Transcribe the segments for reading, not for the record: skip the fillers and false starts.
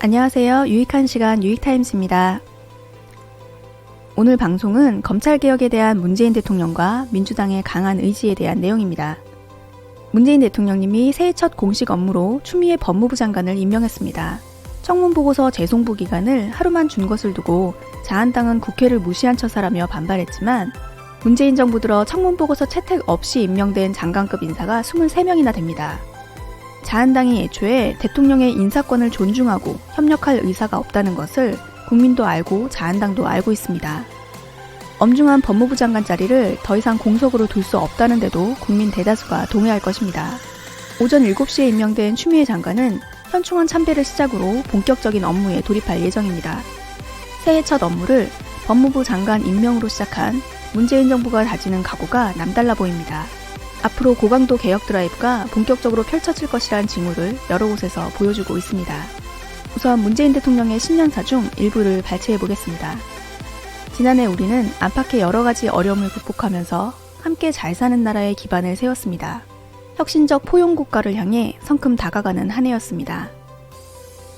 안녕하세요. 유익한 시간 유익타임스입니다. 오늘 방송은 검찰개혁에 대한 문재인 대통령과 민주당의 강한 의지에 대한 내용입니다. 문재인 대통령님이 새해 첫 공식 업무로 추미애 법무부 장관을 임명했습니다. 청문보고서 재송부 기간을 하루만 준 것을 두고 자한당은 국회를 무시한 처사라며 반발했지만 문재인 정부 들어 청문보고서 채택 없이 임명된 장관급 인사가 23명이나 됩니다. 자한당이 애초에 대통령의 인사권을 존중하고 협력할 의사가 없다는 것을 국민도 알고 자한당도 알고 있습니다. 엄중한 법무부 장관 자리를 더 이상 공석으로 둘 수 없다는데도 국민 대다수가 동의할 것입니다. 오전 7시에 임명된 추미애 장관은 현충원 참배를 시작으로 본격적인 업무에 돌입할 예정입니다. 새해 첫 업무를 법무부 장관 임명으로 시작한 문재인 정부가 다지는 각오가 남달라 보입니다. 앞으로 고강도 개혁 드라이브가 본격적으로 펼쳐질 것이란 징후를 여러 곳에서 보여주고 있습니다. 우선 문재인 대통령의 신년사 중 일부를 발췌해보겠습니다. 지난해 우리는 안팎의 여러 가지 어려움을 극복하면서 함께 잘 사는 나라의 기반을 세웠습니다. 혁신적 포용국가를 향해 성큼 다가가는 한 해였습니다.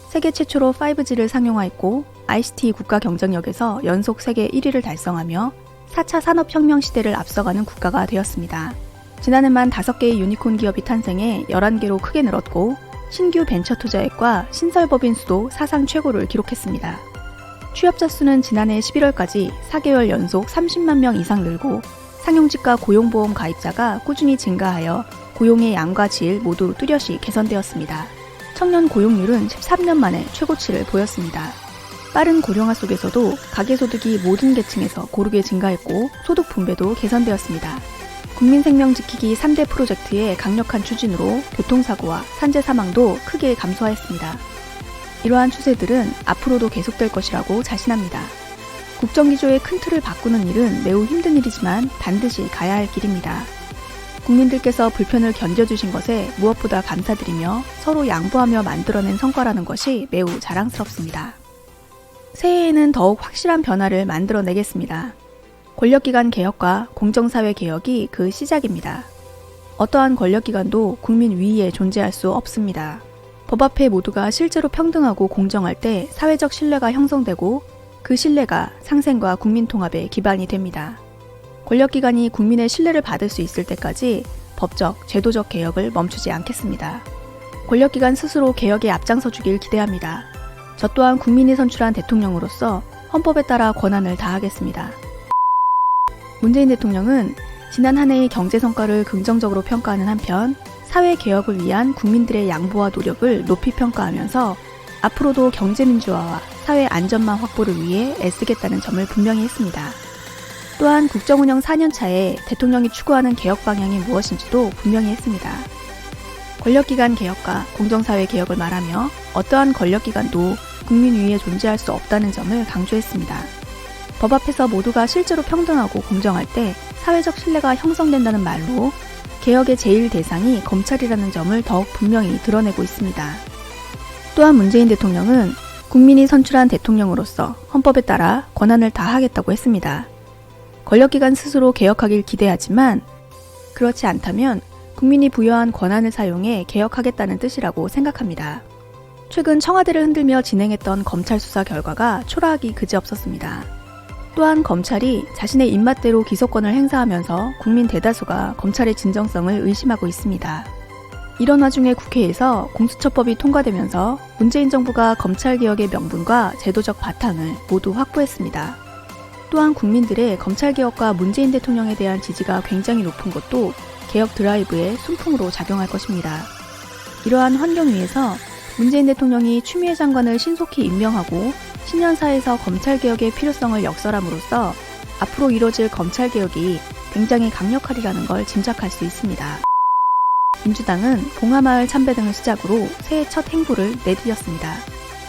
세계 최초로 5G를 상용화했고 ICT 국가 경쟁력에서 연속 세계 1위를 달성하며 4차 산업혁명 시대를 앞서가는 국가가 되었습니다. 지난해만 5개의 유니콘 기업이 탄생해 11개로 크게 늘었고 신규 벤처 투자액과 신설법인 수도 사상 최고를 기록했습니다. 취업자 수는 지난해 11월까지 4개월 연속 30만 명 이상 늘고 상용직과 고용보험 가입자가 꾸준히 증가하여 고용의 양과 질 모두 뚜렷이 개선되었습니다. 청년 고용률은 13년 만에 최고치를 보였습니다. 빠른 고령화 속에서도 가계소득이 모든 계층에서 고르게 증가했고 소득 분배도 개선되었습니다. 국민생명 지키기 3대 프로젝트의 강력한 추진으로 교통사고와 산재 사망도 크게 감소하였습니다. 이러한 추세들은 앞으로도 계속될 것이라고 자신합니다. 국정기조의 큰 틀을 바꾸는 일은 매우 힘든 일이지만 반드시 가야 할 길입니다. 국민들께서 불편을 견뎌주신 것에 무엇보다 감사드리며 서로 양보하며 만들어낸 성과라는 것이 매우 자랑스럽습니다. 새해에는 더욱 확실한 변화를 만들어내겠습니다. 권력기관 개혁과 공정사회 개혁이 그 시작입니다. 어떠한 권력기관도 국민 위에 존재할 수 없습니다. 법 앞에 모두가 실제로 평등하고 공정할 때 사회적 신뢰가 형성되고 그 신뢰가 상생과 국민 통합의 기반이 됩니다. 권력기관이 국민의 신뢰를 받을 수 있을 때까지 법적, 제도적 개혁을 멈추지 않겠습니다. 권력기관 스스로 개혁에 앞장서 주길 기대합니다. 저 또한 국민이 선출한 대통령으로서 헌법에 따라 권한을 다하겠습니다. 문재인 대통령은 지난 한 해의 경제 성과를 긍정적으로 평가하는 한편 사회개혁을 위한 국민들의 양보와 노력을 높이 평가하면서 앞으로도 경제민주화와 사회 안전망 확보를 위해 애쓰겠다는 점을 분명히 했습니다. 또한 국정운영 4년차에 대통령이 추구하는 개혁 방향이 무엇인지도 분명히 했습니다. 권력기관 개혁과 공정사회 개혁을 말하며 어떠한 권력기관도 국민 위에 존재할 수 없다는 점을 강조했습니다. 법 앞에서 모두가 실제로 평등하고 공정할 때 사회적 신뢰가 형성된다는 말로 개혁의 제일 대상이 검찰이라는 점을 더욱 분명히 드러내고 있습니다. 또한 문재인 대통령은 국민이 선출한 대통령으로서 헌법에 따라 권한을 다하겠다고 했습니다. 권력기관 스스로 개혁하길 기대하지만 그렇지 않다면 국민이 부여한 권한을 사용해 개혁하겠다는 뜻이라고 생각합니다. 최근 청와대를 흔들며 진행했던 검찰 수사 결과가 초라하기 그지없었습니다. 또한 검찰이 자신의 입맛대로 기소권을 행사하면서 국민 대다수가 검찰의 진정성을 의심하고 있습니다. 이런 와중에 국회에서 공수처법이 통과되면서 문재인 정부가 검찰개혁의 명분과 제도적 바탕을 모두 확보했습니다. 또한 국민들의 검찰개혁과 문재인 대통령에 대한 지지가 굉장히 높은 것도 개혁 드라이브의 순풍으로 작용할 것입니다. 이러한 환경 위에서 문재인 대통령이 추미애 장관을 신속히 임명하고 신년사에서 검찰개혁의 필요성을 역설함으로써 앞으로 이뤄질 검찰개혁이 굉장히 강력하리라는 걸 짐작할 수 있습니다. 민주당은 봉하마을 참배 등을 시작으로 새해 첫 행보를 내디뎠습니다.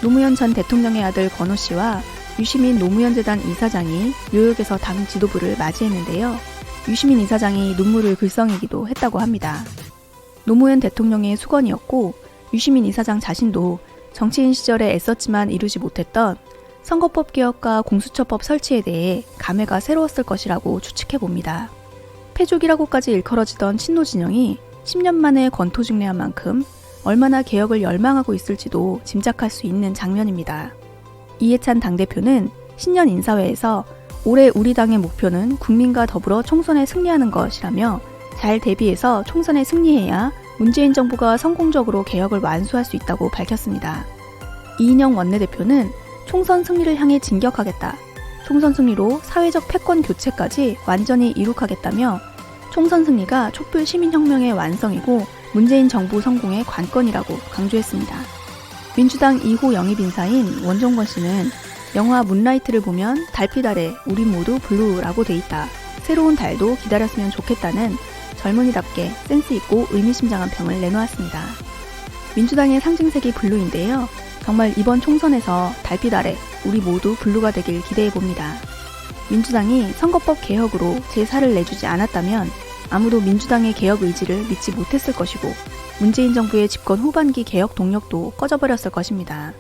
노무현 전 대통령의 아들 건호 씨와 유시민 노무현재단 이사장이 뉴욕에서 당 지도부를 맞이했는데요. 유시민 이사장이 눈물을 글썽이기도 했다고 합니다. 노무현 대통령의 수건이었고 유시민 이사장 자신도 정치인 시절에 애썼지만 이루지 못했던 선거법 개혁과 공수처법 설치에 대해 감회가 새로웠을 것이라고 추측해봅니다. 패족이라고까지 일컬어지던 친노 진영이 10년 만에 권토중래한 만큼 얼마나 개혁을 열망하고 있을지도 짐작할 수 있는 장면입니다. 이해찬 당대표는 신년 인사회에서 올해 우리 당의 목표는 국민과 더불어 총선에 승리하는 것이라며 잘 대비해서 총선에 승리해야 문재인 정부가 성공적으로 개혁을 완수할 수 있다고 밝혔습니다. 이인영 원내대표는 총선 승리를 향해 진격하겠다. 총선 승리로 사회적 패권 교체까지 완전히 이룩하겠다며 총선 승리가 촛불 시민혁명의 완성이고 문재인 정부 성공의 관건이라고 강조했습니다. 민주당 2호 영입인사인 원종건 씨는 영화 문라이트를 보면 달빛 아래 우리 모두 블루라고 돼 있다. 새로운 달도 기다렸으면 좋겠다는 젊은이답게 센스있고 의미심장한 평을 내놓았습니다. 민주당의 상징색이 블루인데요. 정말 이번 총선에서 달빛 아래 우리 모두 블루가 되길 기대해봅니다. 민주당이 선거법 개혁으로 제4를 내주지 않았다면 아무도 민주당의 개혁 의지를 믿지 못했을 것이고 문재인 정부의 집권 후반기 개혁 동력도 꺼져버렸을 것입니다.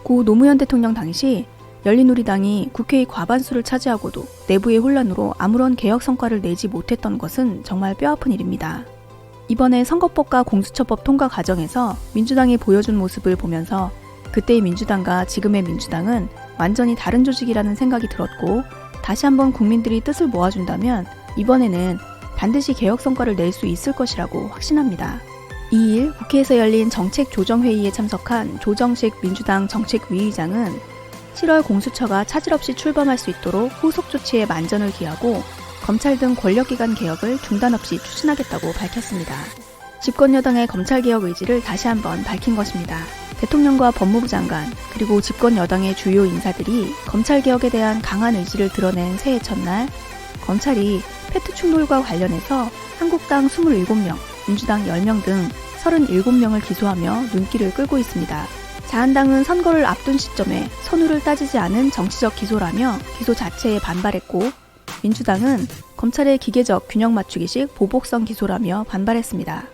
고 노무현 대통령 당시 열린우리당이 국회의 과반수를 차지하고도 내부의 혼란으로 아무런 개혁 성과를 내지 못했던 것은 정말 뼈아픈 일입니다. 이번에 선거법과 공수처법 통과 과정에서 민주당이 보여준 모습을 보면서 그때의 민주당과 지금의 민주당은 완전히 다른 조직이라는 생각이 들었고 다시 한번 국민들이 뜻을 모아준다면 이번에는 반드시 개혁 성과를 낼 수 있을 것이라고 확신합니다. 2일 국회에서 열린 정책조정회의에 참석한 조정식 민주당 정책위의장은 7월 공수처가 차질 없이 출범할 수 있도록 후속 조치에 만전을 기하고 검찰 등 권력기관 개혁을 중단 없이 추진하겠다고 밝혔습니다. 집권 여당의 검찰개혁 의지를 다시 한번 밝힌 것입니다. 대통령과 법무부 장관 그리고 집권 여당의 주요 인사들이 검찰개혁에 대한 강한 의지를 드러낸 새해 첫날 검찰이 페트 충돌과 관련해서 한국당 27명, 민주당 10명 등 37명을 기소하며 눈길을 끌고 있습니다. 자한당은 선거를 앞둔 시점에 선후를 따지지 않은 정치적 기소라며 기소 자체에 반발했고 민주당은 검찰의 기계적 균형 맞추기식 보복성 기소라며 반발했습니다.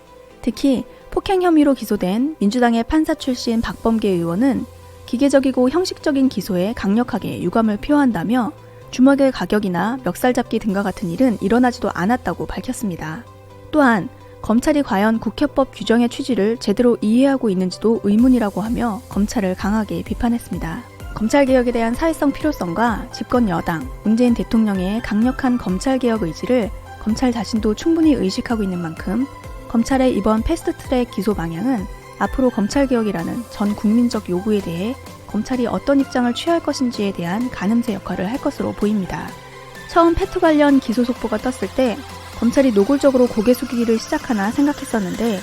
특히 폭행 혐의로 기소된 민주당의 판사 출신 박범계 의원은 기계적이고 형식적인 기소에 강력하게 유감을 표한다며 주먹의 가격이나 멱살잡기 등과 같은 일은 일어나지도 않았다고 밝혔습니다. 또한 검찰이 과연 국회법 규정의 취지를 제대로 이해하고 있는지도 의문이라고 하며 검찰을 강하게 비판했습니다. 검찰개혁에 대한 사회성 필요성과 집권 여당, 문재인 대통령의 강력한 검찰개혁 의지를 검찰 자신도 충분히 의식하고 있는 만큼 검찰의 이번 패스트트랙 기소 방향은 앞으로 검찰개혁이라는 전 국민적 요구에 대해 검찰이 어떤 입장을 취할 것인지에 대한 가늠쇠 역할을 할 것으로 보입니다. 처음 페트 관련 기소 속보가 떴을 때 검찰이 노골적으로 고개 숙이기를 시작하나 생각했었는데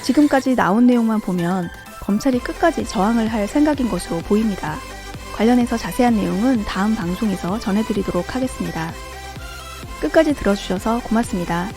지금까지 나온 내용만 보면 검찰이 끝까지 저항을 할 생각인 것으로 보입니다. 관련해서 자세한 내용은 다음 방송에서 전해드리도록 하겠습니다. 끝까지 들어주셔서 고맙습니다.